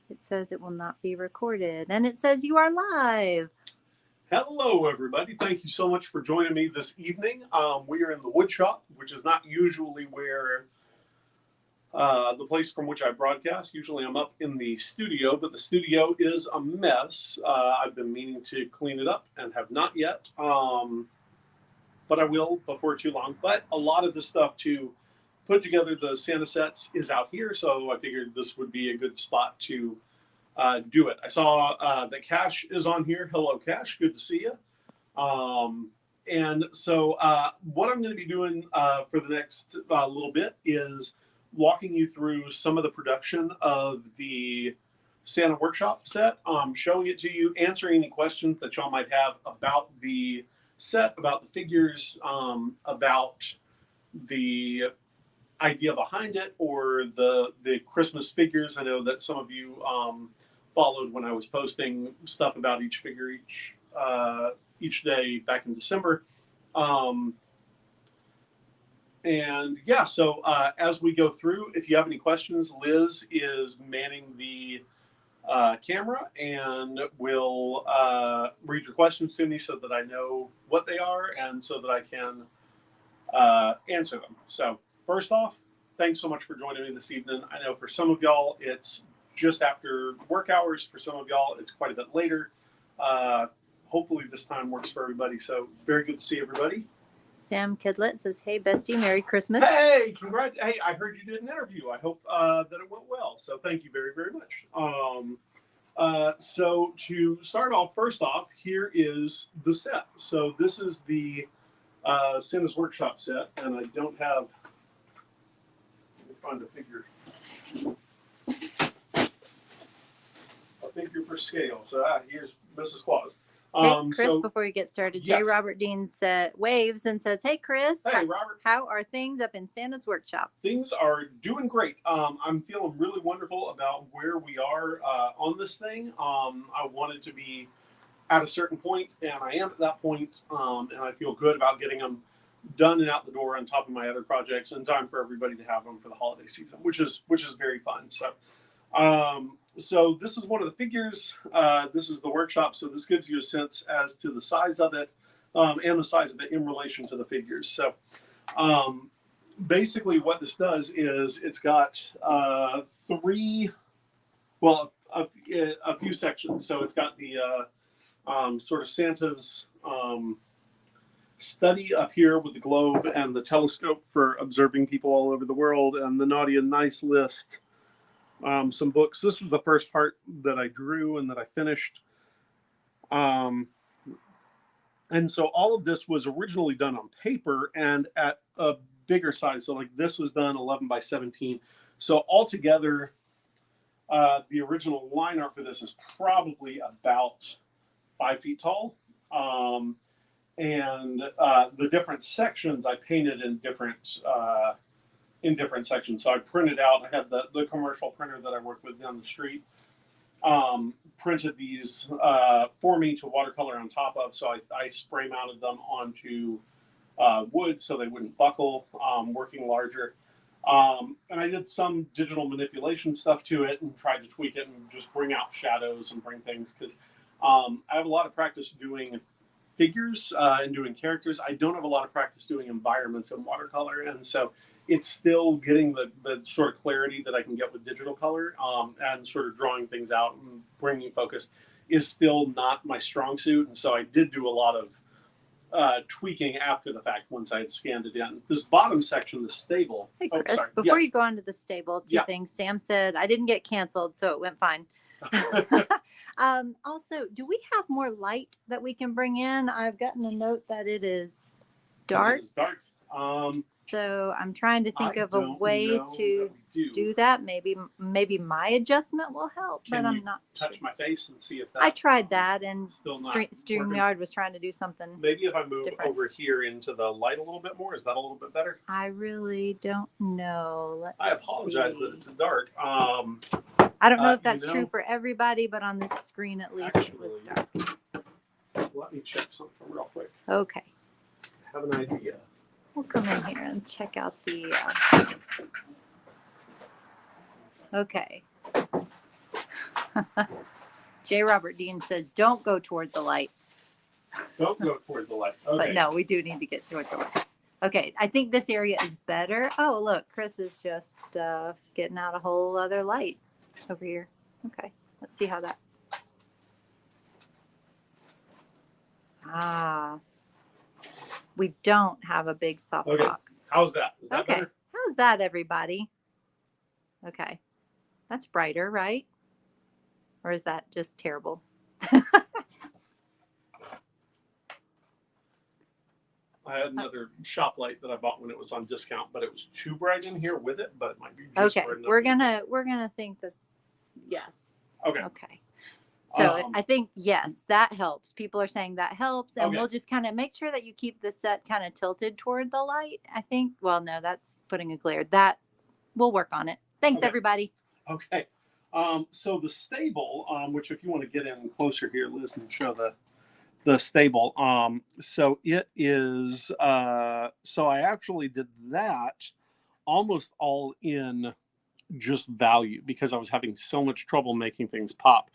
It says it will not be recorded. And it says you are live. Hello, everybody. Thank you so much for joining me this evening. We are in the wood shop, which is not usually where the place from which I broadcast. Usually I'm up in the studio, but the studio is a mess. I've been meaning to clean it up and have not yet, but I will before too long. But a lot of the stuff to put together the Santa sets is out here, so I figured this would be a good spot to do it. I saw that Cash is on here. Hello, Cash. Good to see you. And so what I'm going to be doing for the next little bit is walking you through some of the production of the Santa Workshop set, showing it to you, answering any questions that y'all might have about the set, about the figures, about the idea behind it, or the Christmas figures. I know that some of you followed when I was posting stuff about each figure each day back in December. And yeah, so as we go through, if you have any questions, Liz is manning the camera and will read your questions to me so that I know what they are and so that I can answer them. So first off, thanks so much for joining me this evening. I know for some of y'all, it's just after work hours. For some of y'all, it's quite a bit later. Hopefully this time works for everybody. So it's very good to see everybody. Sam Kidlet says, hey, bestie, Merry Christmas. Hey, congrats. Hey, I heard you did an interview. I hope that it went well. So thank you very, very much. So to start off, first off, here is the set. So this is the Santa's Workshop set, and I don't have, let me find a figure for scale. So here's Mrs. Claus. Hey, Chris, before you get started, yes. J. Robert Dean waves and says, hey, Chris. Hey, Robert. How are things up in Santa's Workshop? Things are doing great. I'm feeling really wonderful about where we are on this thing. I wanted to be at a certain point, and I am at that point, and I feel good about getting them done and out the door on top of my other projects in time for everybody to have them for the holiday season, which is very fun. So this is one of the figures. This is the workshop, so this gives you a sense as to the size of it and the size of it in relation to the figures. So basically what this does is it's got a few sections. So it's got the sort of Santa's study up here with the globe and the telescope for observing people all over the world, and the naughty and nice list. Some books. This was the first part that I drew and that I finished. And so all of this was originally done on paper and at a bigger size. So like this was done 11 by 17. So altogether, the original line art for this is probably about 5 feet tall. And the different sections I painted in different sections. So I printed out, I had the commercial printer that I work with down the street, printed these for me to watercolor on top of. So I spray mounted them onto wood so they wouldn't buckle, working larger. And I did some digital manipulation stuff to it and tried to tweak it and just bring out shadows and bring things, because I have a lot of practice doing figures and doing characters. I don't have a lot of practice doing environments in watercolor, and so it's still getting the sort of clarity that I can get with digital color, and sort of drawing things out and bringing focus is still not my strong suit. And so I did do a lot of tweaking after the fact once I had scanned it in. This bottom section, the stable. Hey, Chris, before you go on to the stable, two things. Sam said, I didn't get canceled, so it went fine. Also, do we have more light that we can bring in? I've gotten a note that it is dark. It is dark. So I'm trying to think of a way to do that. Maybe my adjustment will help, but I'm not touch sure. my face and see if that. I tried that, and StreamYard was trying to do something. Maybe if I move different over here into the light a little bit more, is that a little bit better? I really don't know. I apologize that it's dark. I don't know if that's true for everybody, but on this screen at least it was dark. Let me check something real quick. Okay. I have an idea. We'll come in here and check out the. Okay. J. Robert Dean says, don't go toward the light. Don't go toward the light. Okay. But no, we do need to get toward the light. Okay, I think this area is better. Oh, look, Chris is just getting out a whole other light over here. Okay, let's see how that. Ah, we don't have a big softbox. How's that? Is that okay, better? How's that, everybody? Okay, that's brighter, right? Or is that just terrible? I had another shop light that I bought when it was on discount, but it was too bright in here with it. But it might be just okay. bright enough. We're gonna think that yes. Okay. Okay. So I think yes, that helps. People are saying that helps, and we'll just kind of make sure that you keep the set kind of tilted toward the light. I think. Well, no, that's putting a glare. That we'll work on it. Thanks, everybody. Okay. So the stable, which if you want to get in closer here, Liz, and show the stable. So it is. So I actually did that almost all in just value because I was having so much trouble making things pop.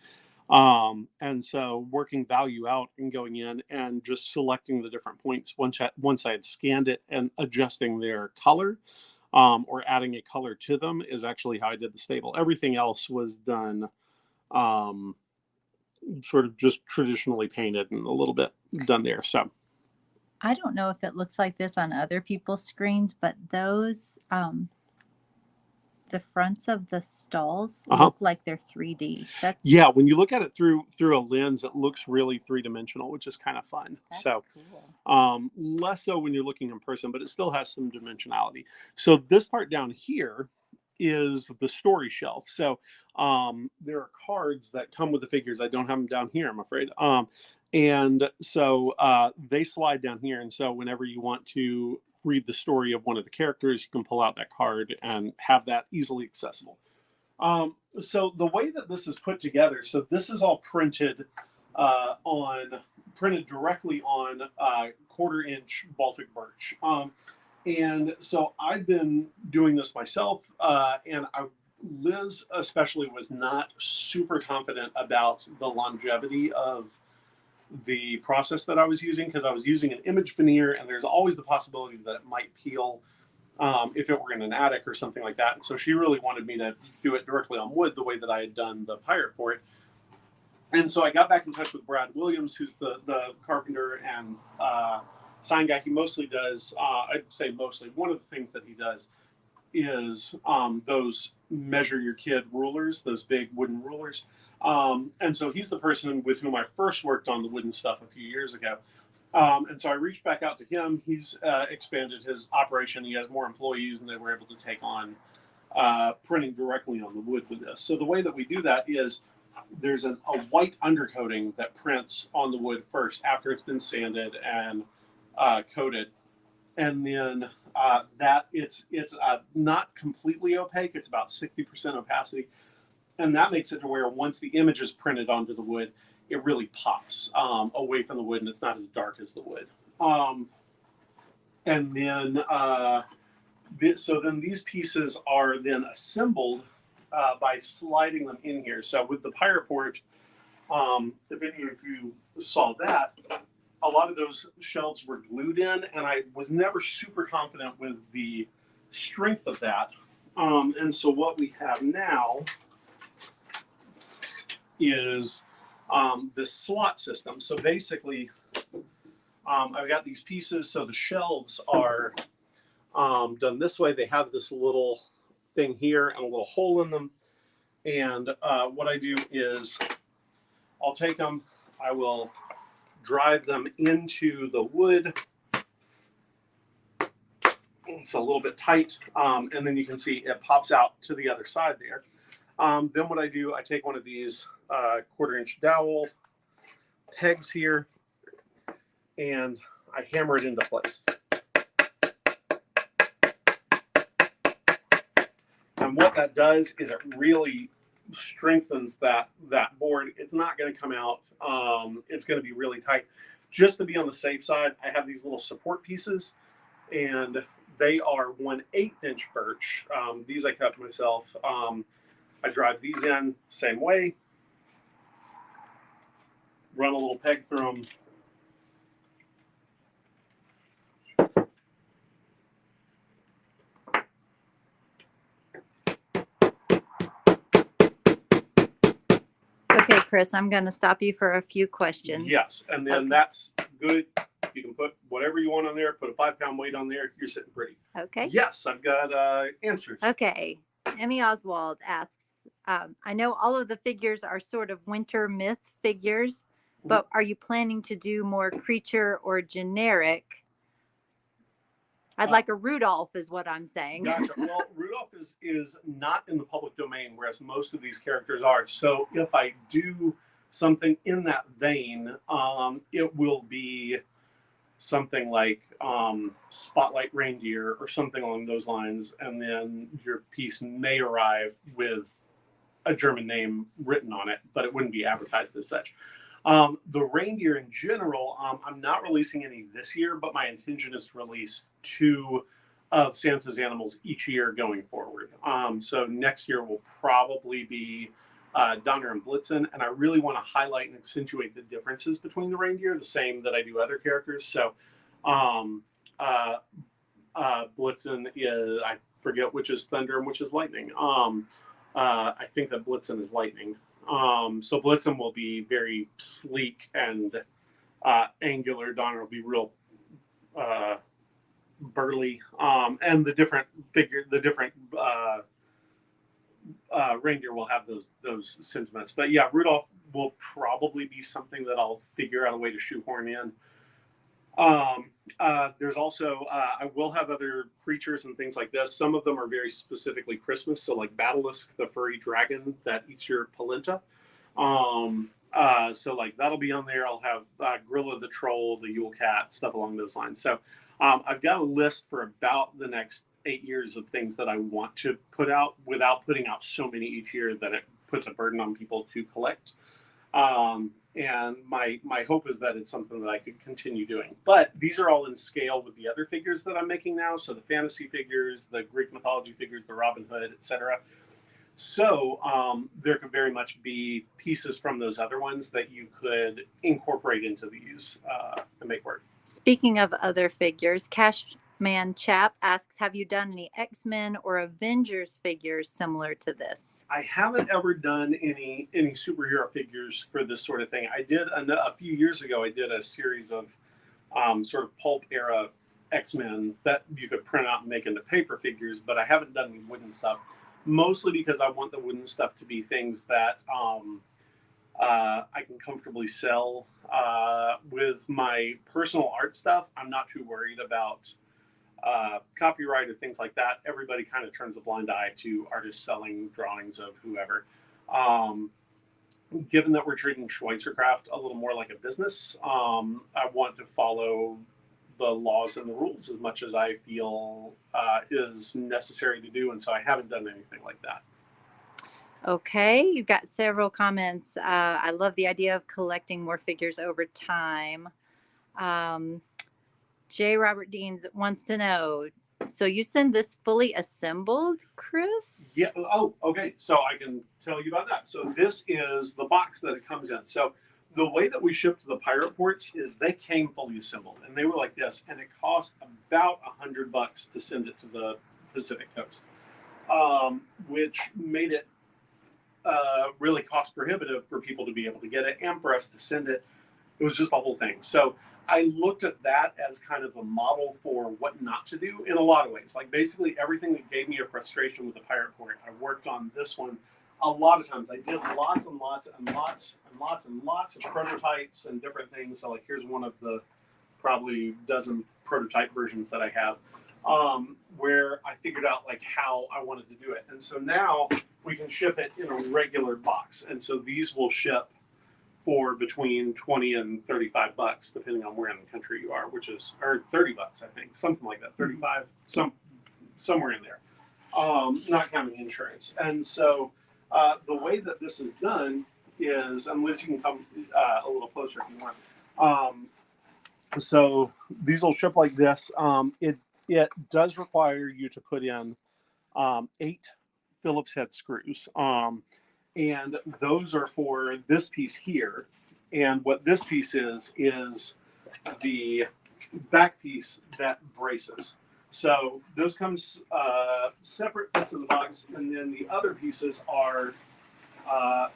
And so working value out and going in and just selecting the different points once I had scanned it and adjusting their color. Or adding a color to them is actually how I did the stable. Everything else was done sort of just traditionally painted and a little bit done there. So I don't know if it looks like this on other people's screens, but those the fronts of the stalls look like they're 3D. That's when you look at it through a lens, it looks really three-dimensional, which is kind of fun. That's so cool. Less so when you're looking in person, but it still has some dimensionality. So this part down here is the story shelf. So there are cards that come with the figures. I don't have them down here, I'm afraid. And so they slide down here. And so whenever you want to read the story of one of the characters, you can pull out that card and have that easily accessible. So the way that this is put together, so this is all printed directly on 1/4-inch Baltic birch. And so I've been doing this myself, and Liz especially was not super confident about the longevity of the process that I was using because I was using an image veneer, and there's always the possibility that it might peel if it were in an attic or something like that. And so she really wanted me to do it directly on wood the way that I had done the pirate for it. And so I got back in touch with Brad Williams, who's the carpenter and sign guy. He mostly does, I'd say mostly, one of the things that he does is those measure your kid rulers, those big wooden rulers. And so he's the person with whom I first worked on the wooden stuff a few years ago. And so I reached back out to him. He's expanded his operation. He has more employees, and they were able to take on printing directly on the wood with this. So the way that we do that is there's a white undercoating that prints on the wood first after it's been sanded and coated. And then that it's not completely opaque. It's about 60% opacity. And that makes it to where once the image is printed onto the wood, it really pops away from the wood, and it's not as dark as the wood. And then, so then these pieces are then assembled by sliding them in here. So with the pirate port, if any of you saw that, a lot of those shelves were glued in, and I was never super confident with the strength of that. And so what we have now is this slot system. So basically, I've got these pieces. So the shelves are done this way. They have this little thing here and a little hole in them. And what I do is I'll take them, I will drive them into the wood. It's a little bit tight, and then you can see it pops out to the other side there. Then what I do, I take one of these 1/4-inch dowel pegs here, and I hammer it into place. And what that does is it really strengthens that board. It's not going to come out. It's going to be really tight. Just to be on the safe side, I have these little support pieces, and they are 1/8-inch birch. These I cut myself. I drive these in same way, run a little peg through them. Okay, Chris, I'm going to stop you for a few questions. Yes, and then that's good. You can put whatever you want on there. Put a 5-pound weight on there. You're sitting pretty. Okay. Yes, I've got answers. Okay. Emmy Oswald asks, I know all of the figures are sort of winter myth figures, but are you planning to do more creature or generic? I'd like a Rudolph is what I'm saying. Gotcha. Well, Rudolph is not in the public domain, whereas most of these characters are. So if I do something in that vein, it will be something like Spotlight Reindeer or something along those lines. And then your piece may arrive with a German name written on it, but it wouldn't be advertised as such. The reindeer in general, I'm not releasing any this year, but my intention is to release 2 of Santa's animals each year going forward. So next year will probably be Donner and Blitzen, and I really want to highlight and accentuate the differences between the reindeer, the same that I do other characters. So Blitzen is, I forget which is thunder and which is lightning. I think that Blitzen is lightning. So Blitzen will be very sleek and angular. Donner will be real burly. And the different reindeer will have those sentiments. But yeah, Rudolph will probably be something that I'll figure out a way to shoehorn in. There's also, I will have other creatures and things like this. Some of them are very specifically Christmas. So like Basilisk, the furry dragon that eats your polenta. So like that'll be on there. I'll have Grilla the troll, the Yule cat, stuff along those lines. So I've got a list for about the next 8 years of things that I want to put out without putting out so many each year that it puts a burden on people to collect. And my hope is that it's something that I could continue doing. But these are all in scale with the other figures that I'm making now. So the fantasy figures, the Greek mythology figures, the Robin Hood, etc. So there could very much be pieces from those other ones that you could incorporate into these and make work. Speaking of other figures, Cashman Chap asks, have you done any X-Men or Avengers figures similar to this? I haven't ever done any superhero figures for this sort of thing. I did a few years ago. I did a series of sort of pulp era X-Men that you could print out and make into paper figures, but I haven't done any wooden stuff. Mostly because I want the wooden stuff to be things that I can comfortably sell. With my personal art stuff, I'm not too worried about copyright or things like that. Everybody kind of turns a blind eye to artists selling drawings of whoever. Given that we're treating SchweizerCraft a little more like a business, I want to follow the laws and the rules as much as I feel is necessary to do. And so I haven't done anything like that. Okay, you've got several comments. I love the idea of collecting more figures over time. J. Robert Deans wants to know, so you send this fully assembled, Chris? Yeah. Oh, okay. So I can tell you about that. So this is the box that it comes in. So the way that we ship to the pirate ports is they came fully assembled, and they were like this, and it cost about $100 to send it to the Pacific coast, which made it really cost prohibitive for people to be able to get it and for us to send it. It was just a whole thing. So I looked at that as kind of a model for what not to do in a lot of ways. Like basically everything that gave me a frustration with the pirate port, I worked on this one a lot of times. I did lots and lots and lots and lots and lots of prototypes and different things. So like here's one of the probably dozen prototype versions that I have, where I figured out like how I wanted to do it. And so now we can ship it in a regular box. And so these will ship for between 20 and 35 bucks, depending on where in the country you are, which is, or 30 bucks, I think, something like that, 35, somewhere in there, not counting insurance. And so the way that this is done is, and Liz, you can come a little closer if you want. So these will ship like this. It does require you to put in 8 Phillips head screws. And those are for this piece here. And what this piece is the back piece that braces. So those comes separate bits in the box, and then the other pieces are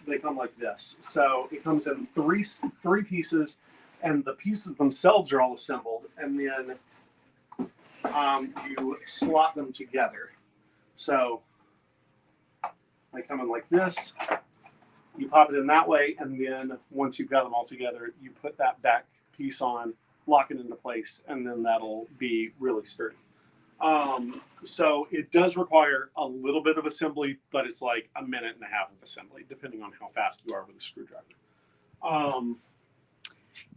they come like this. So it comes in three pieces, and the pieces themselves are all assembled, and then you slot them together. So they come in like this. You pop it in that way, and then once you've got them all together, you put that back piece on, lock it into place, and then that'll be really sturdy. So it does require a little bit of assembly, but it's like a minute and a half of assembly, depending on how fast you are with a screwdriver.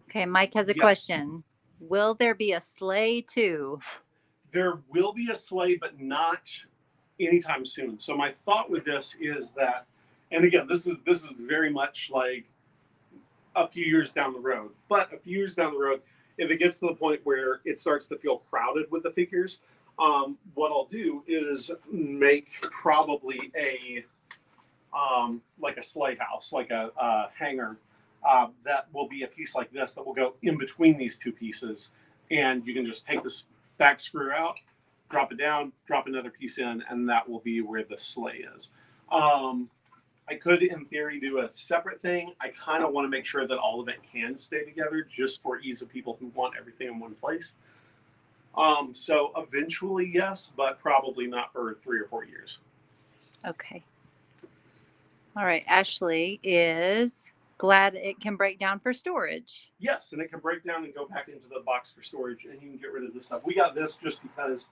Okay, Mike has a question. Will there be a sleigh too? There will be a sleigh, but not anytime soon. So my thought with this is that, and again, this is very much like a few years down the road. But a few years down the road, if it gets to the point where it starts to feel crowded with the figures, what I'll do is make probably a like a sleigh house, like a hanger that will be a piece like this that will go in between these two pieces, and you can just take this back screw out, drop it down, drop another piece in, and that will be where the sleigh is. I could, in theory, do a separate thing. I kind of want to make sure that all of it can stay together just for ease of people who want everything in one place. So eventually, yes, but probably not for 3 or 4 years. Okay. All right. Ashley is glad it can break down for storage. Yes, and it can break down and go back into the box for storage, and you can get rid of this stuff. We got this just because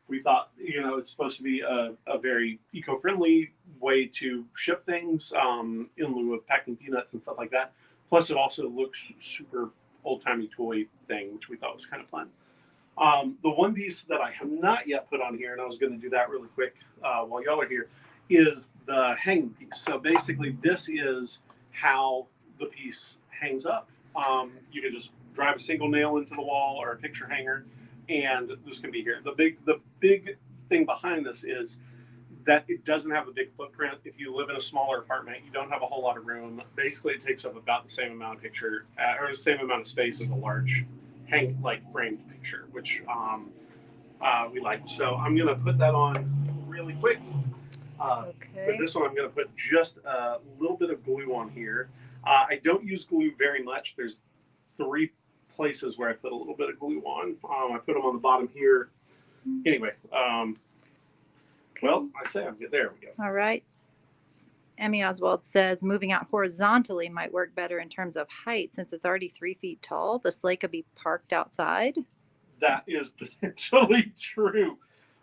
we thought, it's supposed to be a very eco-friendly way to ship things in lieu of packing peanuts and stuff like that. Plus, it also looks super old-timey toy thing, which we thought was kind of fun. The one piece that I have not yet put on here, and I was going to do that really quick while y'all are here, is the hanging piece. So basically, this is how the piece hangs up. You can just drive a single nail into the wall or a picture hanger, and this can be here. The big thing behind this is that it doesn't have a big footprint. If you live in a smaller apartment, you don't have a whole lot of room. Basically, it takes up about the same amount of picture or the same amount of space as a large framed picture, which we like. So I'm gonna put that on really quick. For this one, I'm gonna put just a little bit of glue on here. I don't use glue very much. There's 3 places where I put a little bit of glue on. I put them on the bottom here. Anyway, well, I say I'm good. There we go. All right. Emmy Oswald says moving out horizontally might work better in terms of height since it's already 3 feet tall. The sleigh could be parked outside. That is potentially true.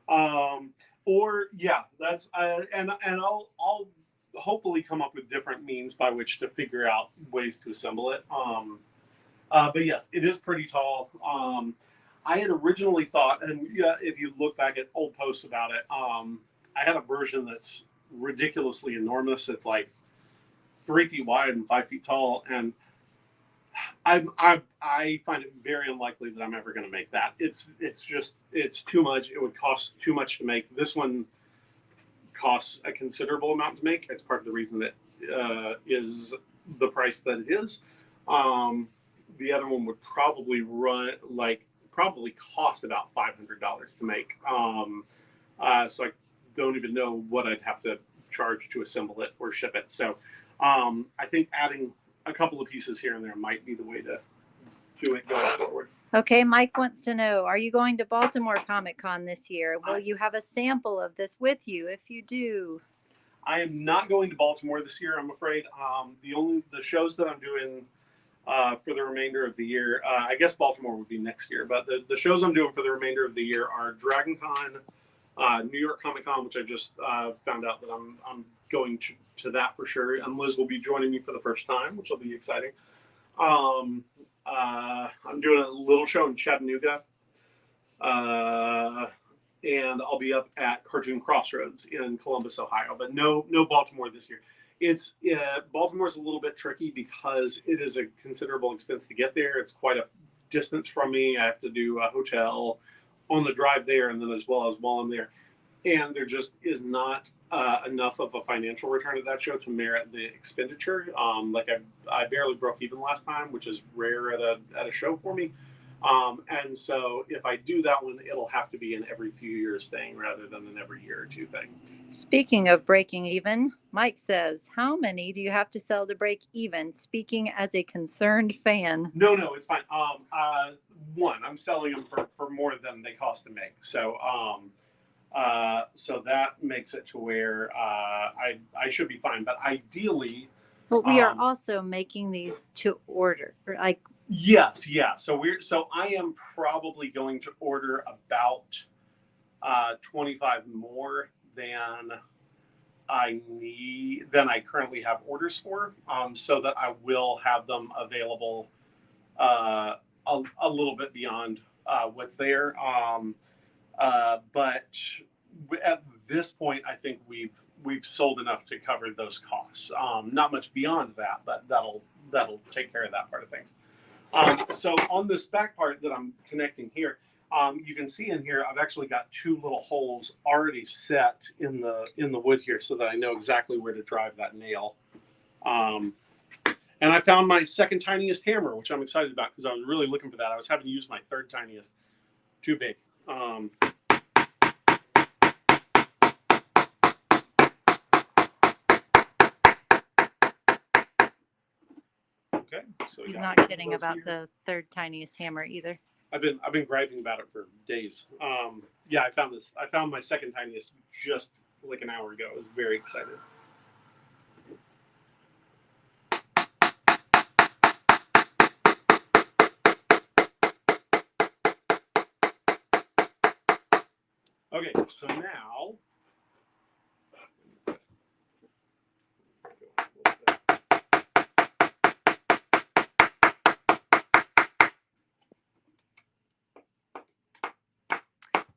Or yeah, that's and I'll hopefully come up with different means by which to figure out ways to assemble it. But yes, it is pretty tall. I had originally thought, and yeah, if you look back at old posts about it, I had a version that's ridiculously enormous. It's like 3 feet wide and 5 feet tall, and I find it very unlikely that I'm ever going to make that. It's too much. It would cost too much to make. This one costs a considerable amount to make. It's part of the reason that is the price that it is. The other one would probably cost about $500 to make. So I don't even know what I'd have to charge to assemble it or ship it. So I think adding a couple of pieces here and there might be the way to do it going forward. Okay, Mike wants to know, are you going to Baltimore Comic Con this year? Will you have a sample of this with you if you do? I am not going to Baltimore this year, I'm afraid. The shows that I'm doing for the remainder of the year, I guess Baltimore would be next year, but the shows I'm doing for the remainder of the year are Dragon Con, New York Comic Con, which I just found out that I'm going to that for sure, and Liz will be joining me for the first time, which will be exciting. I'm doing a little show in Chattanooga, and I'll be up at Cartoon Crossroads in Columbus, Ohio, but no Baltimore this year. Baltimore's a little bit tricky because it is a considerable expense to get there. It's quite a distance from me. I have to do a hotel on the drive there, and then as well as while I'm there. and there just is not enough of a financial return at that show to merit the expenditure. Like I barely broke even last time, which is rare at a show for me. And so if I do that one, it'll have to be an every few years thing rather than an every year or two thing. Speaking of breaking even, Mike says, how many do you have to sell to break even? Speaking as a concerned fan. No, it's fine. One, I'm selling them for more than they cost to make. So, so that makes it to where I should be fine. But ideally, but we are also making these to order, like. Yes, yeah. So I am probably going to order about 25 more than I currently have orders for, so that I will have them available a little bit beyond what's there. But at this point, I think we've sold enough to cover those costs. Not much beyond that, but that'll take care of that part of things. So on this back part that I'm connecting here, you can see in here I've actually got two little holes already set in the wood here, so that I know exactly where to drive that nail. And I found my second tiniest hammer, which I'm excited about because I was really looking for that. I was having to use my third tiniest, too big. Okay, so he's not kidding about here. The third tiniest hammer either. I've been griping about it for days. Yeah, I found my second tiniest just like an hour ago. I was very excited. Okay, so now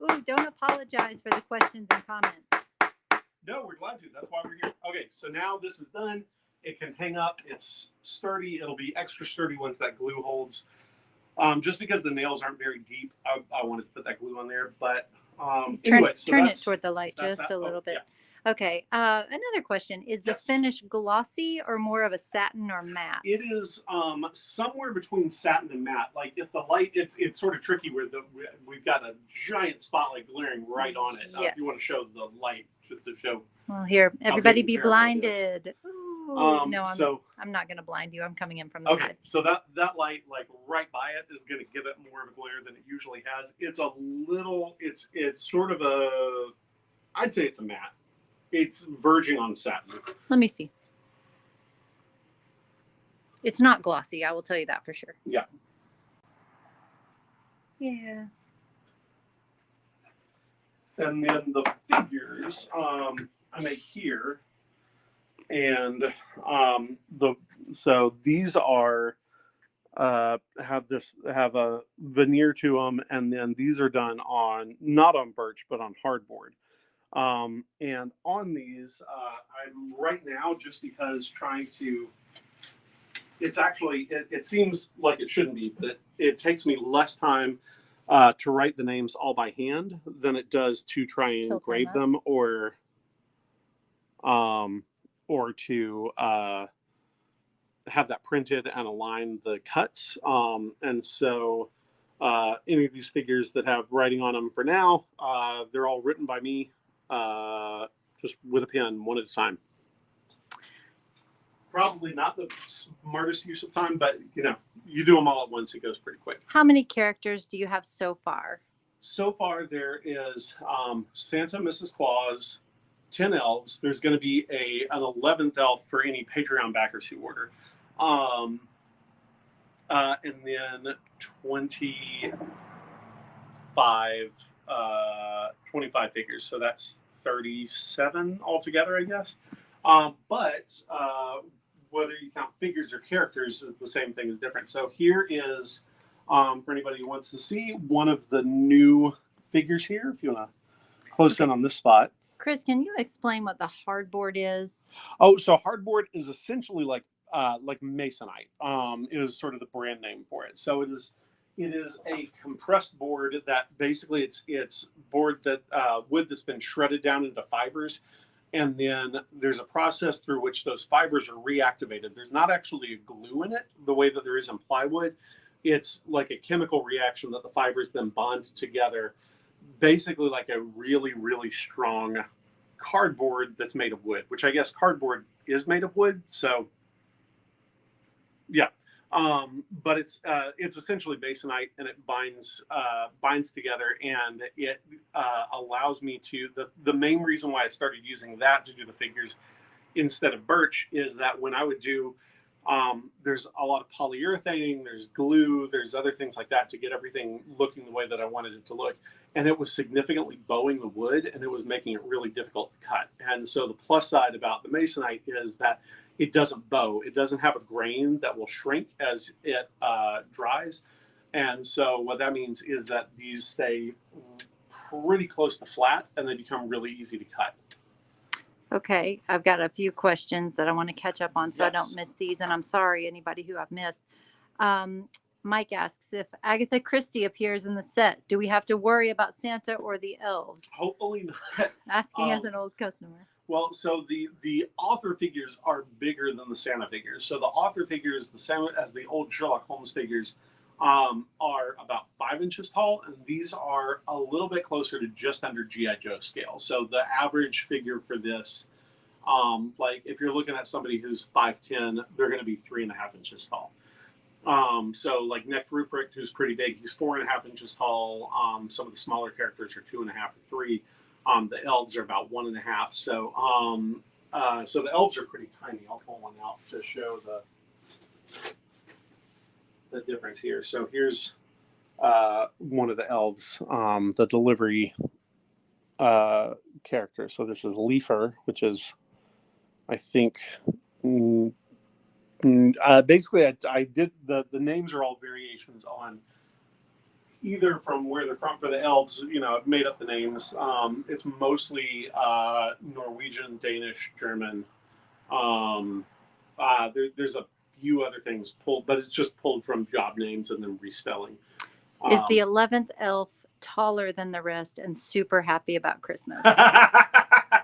ooh, don't apologize for the questions and comments. No, we're glad to. That's why we're here. Okay, so now this is done. It can hang up. It's sturdy. It'll be extra sturdy once that glue holds. Just because the nails aren't very deep, I wanted to put that glue on there. But anyway, turn it toward the light just a little bit. Yeah. Okay. Another question: is the finish glossy or more of a satin or matte? It is somewhere between satin and matte. Like if the light, it's sort of tricky where we've got a giant spotlight glaring right on it. If you want to show the light, just to show. Well, here, everybody be blinded. Ooh, no, I'm not going to blind you. I'm coming in from the side. So that light, like right by it, is going to give it more of a glare than it usually has. It's a little. It's sort of a. I'd say it's a matte. It's verging on satin. Let me see. It's not glossy. I will tell you that for sure. Yeah. Yeah. And then the figures I make here, and so these are have a veneer to them, and then these are done on not on birch but on hardboard. And on these, I'm right now just because trying to. It's actually it seems like it shouldn't be, but it takes me less time to write the names all by hand than it does to try and engrave them or to have that printed and align the cuts. And so any of these figures that have writing on them for now, they're all written by me, just with a pen, one at a time. Probably not the smartest use of time, but you do them all at once, it goes pretty quick. How many characters do you have so far? So far, there is Santa, Mrs. Claus, 10 elves. There's going to be an 11th elf for any Patreon backers who order. And then 25 figures. So that's 37 altogether, I guess. But whether you count figures or characters is the same thing as different. So here is, for anybody who wants to see, one of the new figures here, if you want to close in on this spot. Chris, can you explain what the hardboard is? Oh, so hardboard is essentially like masonite, is sort of the brand name for it. So It is a compressed board that basically it's board that wood that's been shredded down into fibers, and then there's a process through which those fibers are reactivated. There's not actually a glue in it the way that there is in plywood. It's like a chemical reaction that the fibers then bond together, basically like a really, really strong cardboard that's made of wood, which I guess cardboard is made of wood. So yeah, but it's essentially masonite, and it binds together, and it allows me to the main reason why I started using that to do the figures instead of birch is that when I would do there's a lot of polyurethane, there's glue, there's other things like that to get everything looking the way that I wanted it to look, and it was significantly bowing the wood, and it was making it really difficult to cut. And so the plus side about the masonite is that it doesn't bow. It doesn't have a grain that will shrink as it dries. And so what that means is that these stay pretty close to flat, and they become really easy to cut. Okay, I've got a few questions that I want to catch up on so I Yes. don't miss these. And I'm sorry, anybody who I've missed. Mike asks if Agatha Christie appears in the set, do we have to worry about Santa or the elves? Hopefully not. Asking as an old customer. Well, so the author figures are bigger than the Santa figures. So the author figures, the same as the old Sherlock Holmes figures, are about 5 inches tall, and these are a little bit closer to just under G.I. Joe scale. So the average figure for this, like if you're looking at somebody who's 5'10", they're going to be 3.5 inches tall. So like Neck Ruprecht, who's pretty big, he's 4.5 inches tall. Some of the smaller characters are 2.5 or 3. The elves are about 1.5. So so the elves are pretty tiny. I'll pull one out to show the difference here. So here's one of the elves, the delivery character. So this is Leafer, which is, I think, basically I did the names are all variations on either from where they're from. For the elves, I've made up the names. It's mostly Norwegian, Danish, German. There's a few other things pulled, but it's just pulled from job names and then respelling. Is the 11th elf taller than the rest and super happy about Christmas? I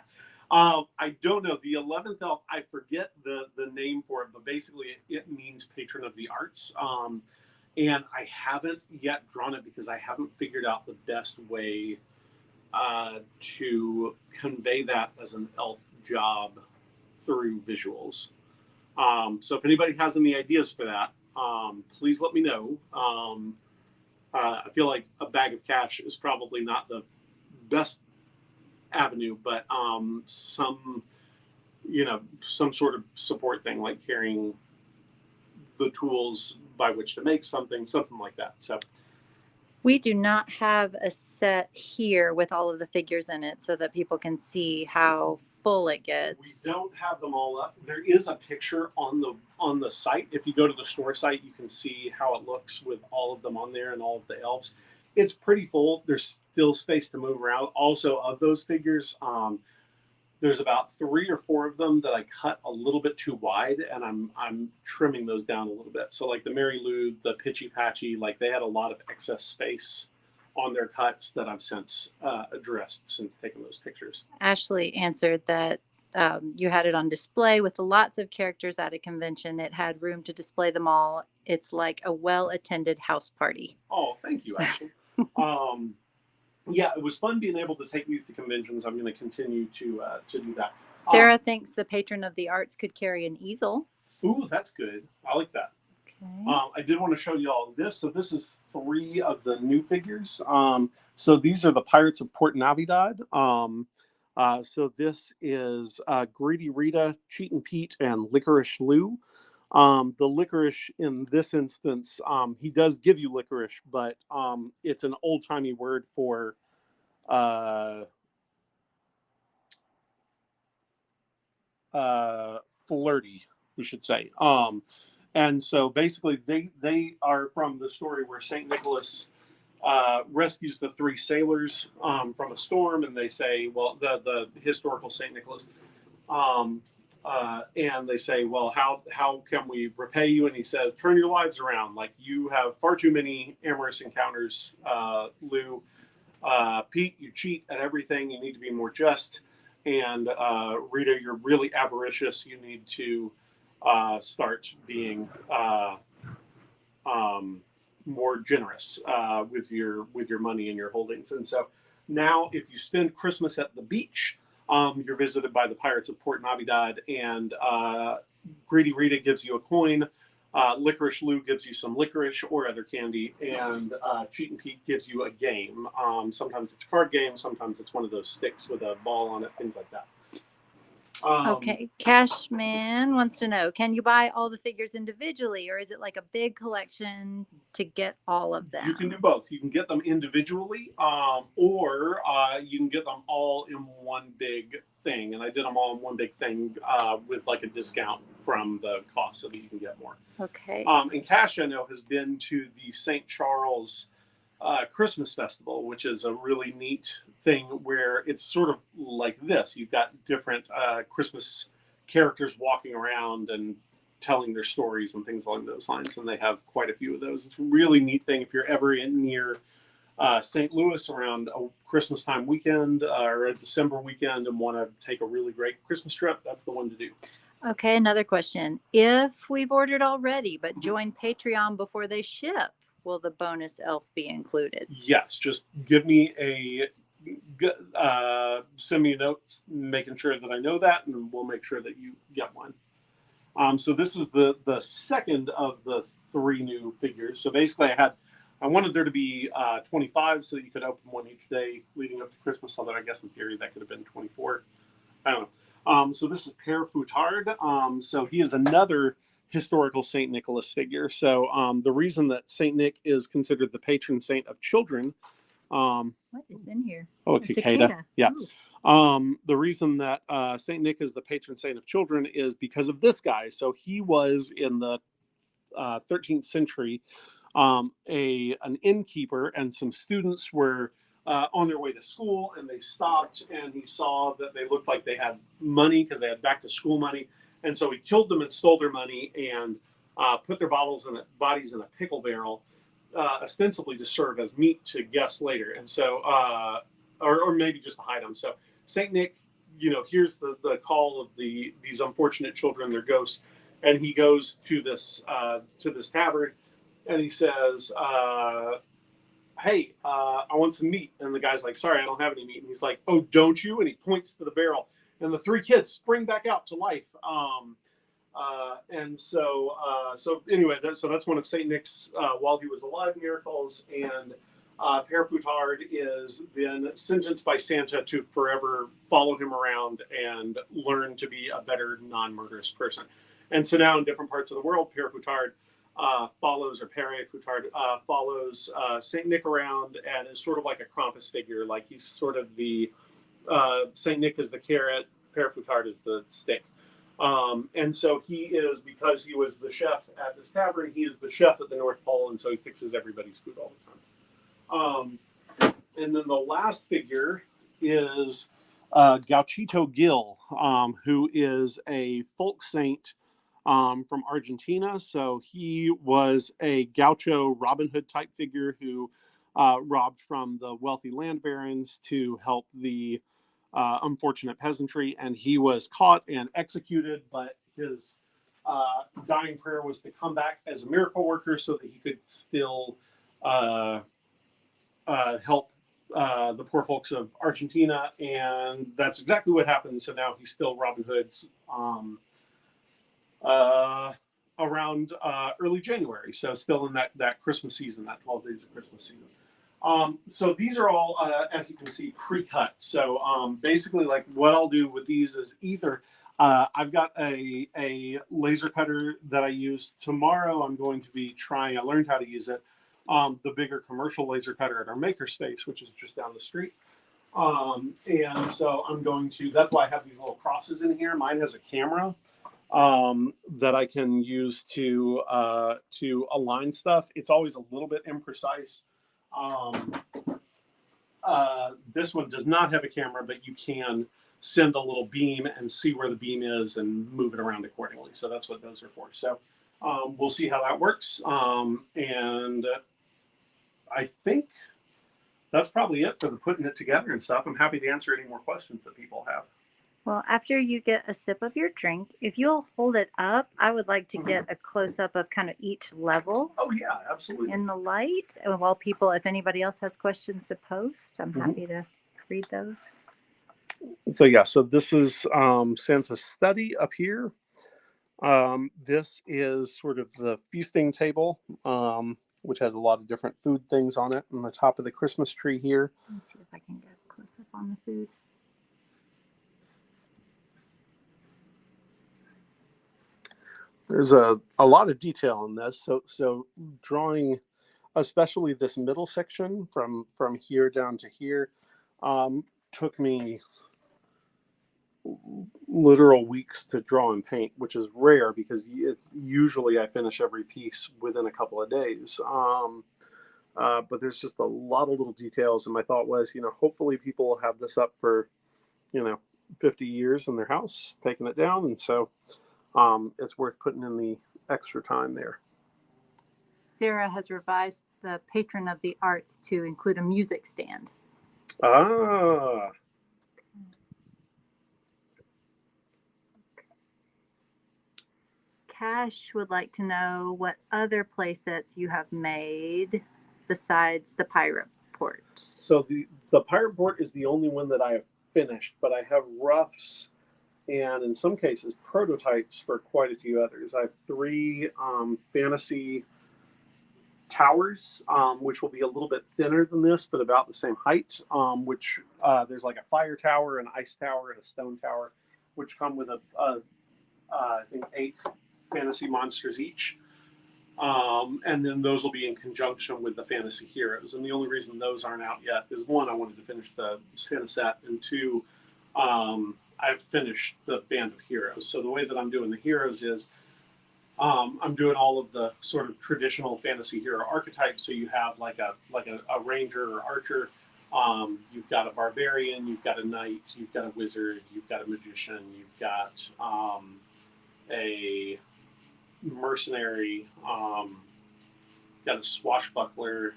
don't know. The 11th elf, I forget the name for it, but basically it means patron of the arts. And I haven't yet drawn it because I haven't figured out the best way to convey that as an elf job through visuals. So if anybody has any ideas for that, please let me know. I feel like a bag of cash is probably not the best avenue, but some sort of support thing like carrying the tools by which to make something like that. So we do not have a set here with all of the figures in it so that people can see how full it gets. We don't have them all up. There is a picture on the site. If you go to the store site, you can see how it looks with all of them on there and all of the elves. It's pretty full. There's still space to move around. Also, of those figures, there's about 3 or 4 of them that I cut a little bit too wide, and I'm trimming those down a little bit. So like the Mary Lou, the Pitchy Patchy, like they had a lot of excess space on their cuts that I've since addressed since taking those pictures. Ashley answered that you had it on display with lots of characters at a convention. It had room to display them all. It's like a well-attended house party. Oh, thank you, Ashley. Yeah, it was fun being able to take these to conventions. I'm going to continue to do that. Sarah thinks the patron of the arts could carry an easel. Ooh, that's good. I like that. Okay. I did want to show you all this. So this is 3 of the new figures. So these are the Pirates of Port Navidad. So this is Greedy Rita, Cheatin' Pete, and Licorice Lou. The licorice in this instance, he does give you licorice, but it's an old-timey word for flirty, we should say. And so basically they are from the story where St. Nicholas rescues the 3 sailors from a storm, and they say, well, the historical St. Nicholas and they say, well, how can we repay you? And he says, turn your lives around. Like, you have far too many amorous encounters, Lou. Pete, you cheat at everything. You need to be more just. And Rita, you're really avaricious. You need to start being more generous with your money and your holdings. And so now, if you spend Christmas at the beach, you're visited by the Pirates of Port Navidad, and Greedy Rita gives you a coin. Licorice Lou gives you some licorice or other candy, and Cheatin' Pete gives you a game. Sometimes it's a card game, sometimes it's one of those sticks with a ball on it, things like that. Okay, Cashman wants to know, can you buy all the figures individually, or is it like a big collection to get all of them? You can do both. You can get them individually, or you can get them all in one big thing. And I did them all in one big thing with like a discount from the cost so that you can get more. Okay. And Cash, I know, has been to the St. Charles Christmas Festival, which is a really neat thing where it's sort of like this. You've got different Christmas characters walking around and telling their stories and things along those lines, and they have quite a few of those. It's a really neat thing if you're ever near St. Louis around a Christmas time weekend or a December weekend and want to take a really great Christmas trip. That's the one to do. Okay, another question. If we've ordered already but joined Patreon before they ship, will the bonus elf be included? Yes, just give me send me a note making sure that I know that, and we'll make sure that you get one. So this is the second of the 3 new figures. So basically I wanted there to be 25 so that you could open one each day leading up to Christmas, although I guess in theory that could have been 24. I don't know. So this is Père Foutard. So he is another historical St. Nicholas figure. So the reason that St. Nick is considered the patron saint of children. What is in here? Oh, a cicada. Yeah. Ooh. The reason that St. Nick is the patron saint of children is because of this guy. So he was in the 13th century an innkeeper, and some students were on their way to school, and they stopped, and he saw that they looked like they had money because they had back to school money. And so he killed them and stole their money and put their bodies in a pickle barrel, ostensibly to serve as meat to guests later. And so, or maybe just to hide them. So St. Nick, here's the call of these unfortunate children, their ghosts, and he goes to this tavern, and he says, hey, I want some meat. And the guy's like, sorry, I don't have any meat. And he's like, oh, don't you? And he points to the barrel, and the 3 kids spring back out to life. And so anyway, that's one of St. Nick's while he was alive miracles. And Père Foutard is then sentenced by Santa to forever follow him around and learn to be a better non-murderous person. And so now in different parts of the world, Père Foutard follows St. Nick around and is sort of like a Krampus figure. Like, he's sort of the St. Nick is the carrot, Père Foutard is the stick. And so he is, because he was the chef at this tavern, he is the chef at the North Pole, and so he fixes everybody's food all the time. And then the last figure is Gauchito Gil, who is a folk saint from Argentina. So he was a gaucho Robin Hood type figure who robbed from the wealthy land barons to help the unfortunate peasantry, and he was caught and executed, but his dying prayer was to come back as a miracle worker so that he could still help the poor folks of Argentina, and that's exactly what happened. So now he's still Robin Hood's around early January, so still in that Christmas season, that 12 days of Christmas season. So these are all, as you can see, pre-cut. So basically, like, what I'll do with these is either I've got a laser cutter that I use. Tomorrow I'm going to be trying, I learned how to use it, the bigger commercial laser cutter at our makerspace, which is just down the street. And so I'm going to, that's why I have these little crosses in here. Mine has a camera that I can use to align stuff. It's always a little bit imprecise. This one does not have a camera, but you can send a little beam and see where the beam is and move it around accordingly. So that's what those are for. So we'll see how that works. And I think that's probably it for the putting it together and stuff. I'm happy to answer any more questions that people have. Well, after you get a sip of your drink, if you'll hold it up, I would like to get a close-up of kind of each level. Oh, yeah, absolutely. In the light. And while people, if anybody else has questions to post, I'm happy to read those. So, yeah, so this is Santa's study up here. This is sort of the feasting table, which has a lot of different food things on it on the top of the Christmas tree here. Let me see if I can get a close-up on the food. There's a lot of detail in this. So drawing, especially this middle section from here down to here, took me literal weeks to draw and paint, which is rare because it's usually I finish every piece within a couple of days. But there's just a lot of little details. And my thought was, hopefully people will have this up for, 50 years in their house, taking it down. And so it's worth putting in the extra time there. Sarah has revised the patron of the arts to include a music stand. Ah. Cash would like to know what other play sets you have made besides the pirate port. So the pirate port is the only one that I have finished, but I have roughs and in some cases prototypes for quite a few others. I have 3 fantasy towers, which will be a little bit thinner than this, but about the same height, which there's like a fire tower, an ice tower, and a stone tower, which come with I think 8 fantasy monsters each. And then those will be in conjunction with the fantasy heroes. And the only reason those aren't out yet is 1, I wanted to finish the Santa set, and 2, I've finished the band of heroes. So the way that I'm doing the heroes is I'm doing all of the sort of traditional fantasy hero archetypes. So you have like a ranger or archer. You've got a barbarian, you've got a knight, you've got a wizard, you've got a magician, you've got a mercenary, got a swashbuckler,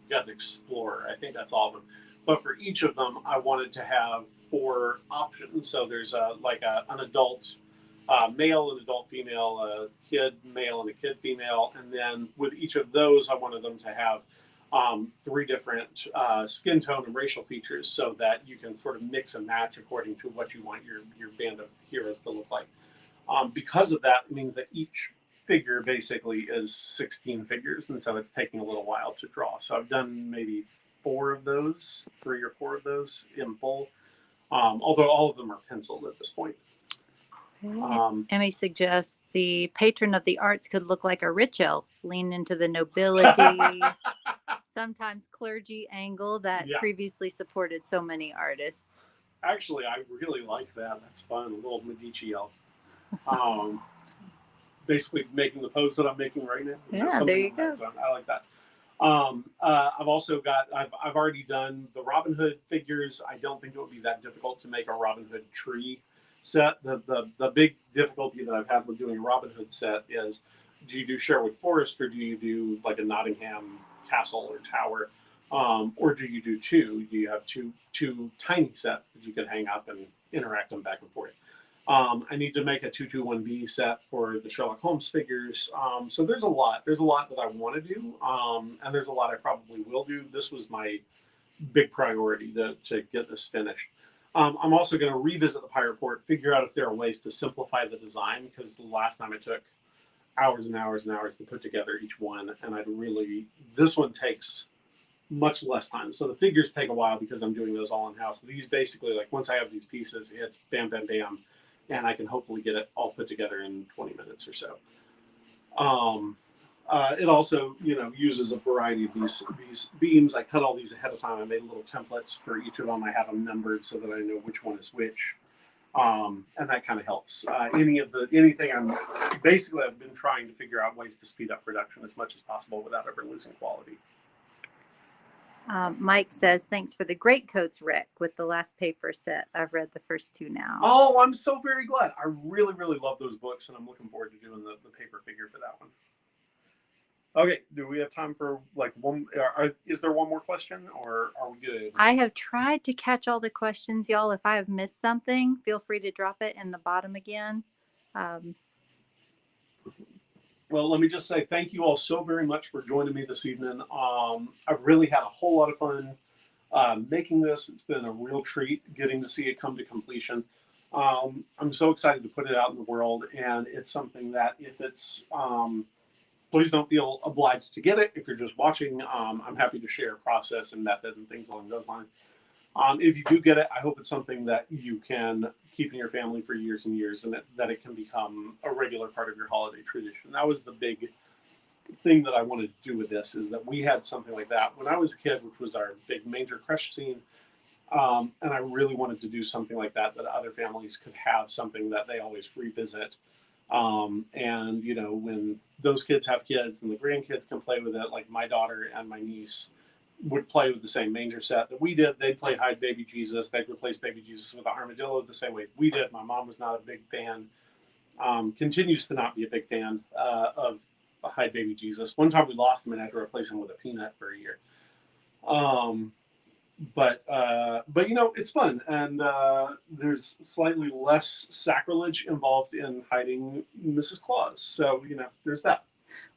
got an explorer. I think that's all of them. But for each of them, I wanted to have 4 options. So there's an adult male, an adult female, a kid male, and a kid female. And then with each of those, I wanted them to have 3 different skin tone and racial features so that you can sort of mix and match according to what you want your band of heroes to look like. Because of that, it means that each figure basically is 16 figures, and so it's taking a little while to draw. So I've done maybe 4 of those, 3 or 4 of those in full, although all of them are penciled at this point. Emmy suggests the patron of the arts could look like a rich elf, lean into the nobility, sometimes clergy angle that previously supported so many artists. Actually, I really like that. That's fun. A little Medici elf. Basically making the pose that I'm making right now. Yeah, there you go. I like that. I've also got, I've already done the Robin Hood figures. I don't think it would be that difficult to make a Robin Hood tree set. The big difficulty that I've had with doing a Robin Hood set is, do you do Sherwood Forest, or do you do like a Nottingham castle or tower? Or do you do 2? Do you have two tiny sets that you can hang up and interact them back and forth? I need to make a 221B set for the Sherlock Holmes figures. So there's a lot that I want to do. And there's a lot I probably will do. This was my big priority to get this finished. I'm also going to revisit the pirate port, figure out if there are ways to simplify the design, because the last time it took hours and hours and hours to put together each one. And this one takes much less time. So the figures take a while because I'm doing those all in-house. These basically, like, once I have these pieces, it's bam, bam, bam. And I can hopefully get it all put together in 20 minutes or so. It also, uses a variety of these beams. I cut all these ahead of time. I made little templates for each of them. I have them numbered so that I know which one is which. And that kind of helps. I've been trying to figure out ways to speed up production as much as possible without ever losing quality. Mike says, thanks for the great coats, Rick, with the last paper set. I've read the first 2 now. Oh, I'm so very glad. I really, really love those books, and I'm looking forward to doing the paper figure for that one. Okay, do we have time for like one? Is there one more question, or are we good? I have tried to catch all the questions, y'all. If I have missed something, feel free to drop it in the bottom again. Well, let me just say thank you all so very much for joining me this evening. I've really had a whole lot of fun making this. It's been a real treat getting to see it come to completion. I'm so excited to put it out in the world, and it's something that if it's, please don't feel obliged to get it. If you're just watching, I'm happy to share process and method and things along those lines. If you do get it, I hope it's something that you can keep in your family for years and years, and that it can become a regular part of your holiday tradition. That was the big thing that I wanted to do with this, is that we had something like that when I was a kid, which was our big manger crush scene. And I really wanted to do something like that other families could have something that they always revisit. And, you know, when those kids have kids and the grandkids can play with it, like my daughter and my niece would play with the same manger set that we did. They'd play Hide Baby Jesus. They'd replace Baby Jesus with an armadillo the same way we did. My mom was not a big fan, continues to not be a big fan of Hide Baby Jesus. One time we lost him and had to replace him with a peanut for a year. But you know, it's fun, and there's slightly less sacrilege involved in hiding Mrs. Claus. So, you know, there's that.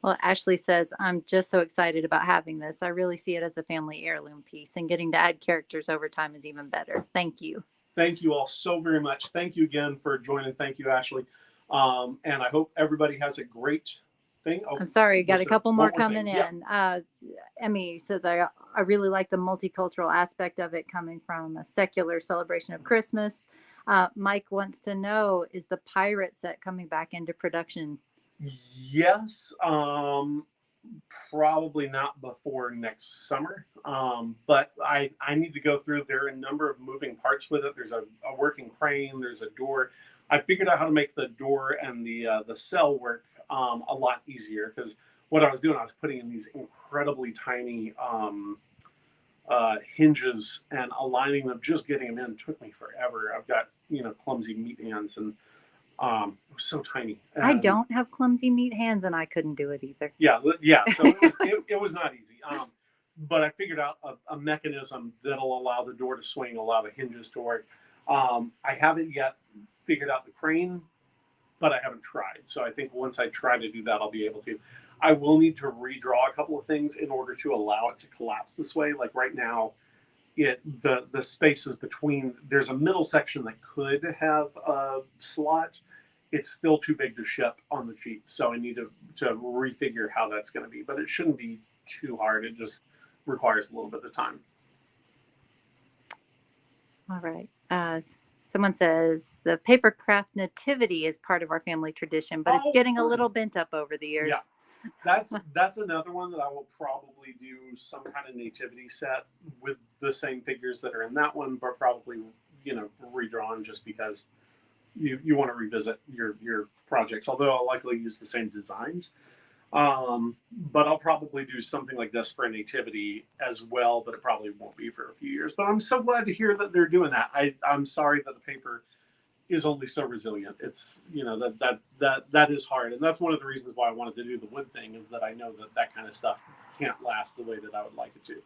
Well, Ashley says, I'm just so excited about having this. I really see it as a family heirloom piece, and getting to add characters over time is even better. Thank you. Thank you all so very much. Thank you again for joining. Thank you, Ashley. And I hope everybody has a great thing. Oh, I'm sorry, got a couple more coming thing. in. Yeah. Emmy says, I really like the multicultural aspect of it, coming from a secular celebration of Christmas. Mike wants to know, is the pirate set coming back into production? Yes, probably not before next summer. But I need to go through. There are a number of moving parts with it. There's a working crane. There's a door. I figured out how to make the door and the cell work a lot easier, because what I was doing, I was putting in these incredibly tiny hinges and aligning them, just getting them in took me forever. I've got, you know, clumsy meat hands, and it was so tiny. And I don't have clumsy meat hands, and I couldn't do it either. Yeah. So it was not easy. But I figured out a mechanism that'll allow the door to swing, allow the hinges to work. I haven't yet figured out the crane, but I haven't tried. So I think once I try to do that, I'll be able to. I will need to redraw a couple of things in order to allow it to collapse this way. Like right now, the spaces between, there's a middle section that could have a slot. It's still too big to ship on the cheap. So I need to refigure how that's going to be. But it shouldn't be too hard. It just requires a little bit of time. All right. Someone says the paper craft nativity is part of our family tradition, but it's getting a little bent up over the years. Yeah, that's another one that I will probably do some kind of nativity set with the same figures that are in that one, but probably, you know, redrawn, just because you want to revisit your projects. Although I'll likely use the same designs. But I'll probably do something like this for a nativity as well, but it probably won't be for a few years. But I'm so glad to hear that they're doing that. I'm sorry that the paper is only so resilient. It's, you know, that is hard. And that's one of the reasons why I wanted to do the wood thing, is that I know that kind of stuff can't last the way that I would like it to.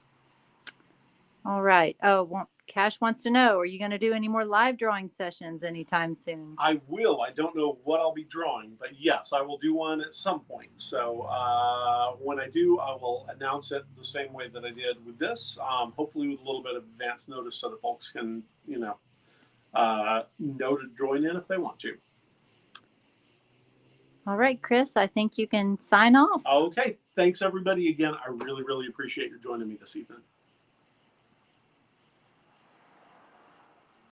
All right. Oh, Cash wants to know, are you going to do any more live drawing sessions anytime soon? I will. I don't know what I'll be drawing, but yes, I will do one at some point. So when I do, I will announce it the same way that I did with this, hopefully with a little bit of advance notice so that folks can, you know to join in if they want to. All right, Chris, I think you can sign off. Okay. Thanks, everybody. Again, I really, really appreciate you joining me this evening.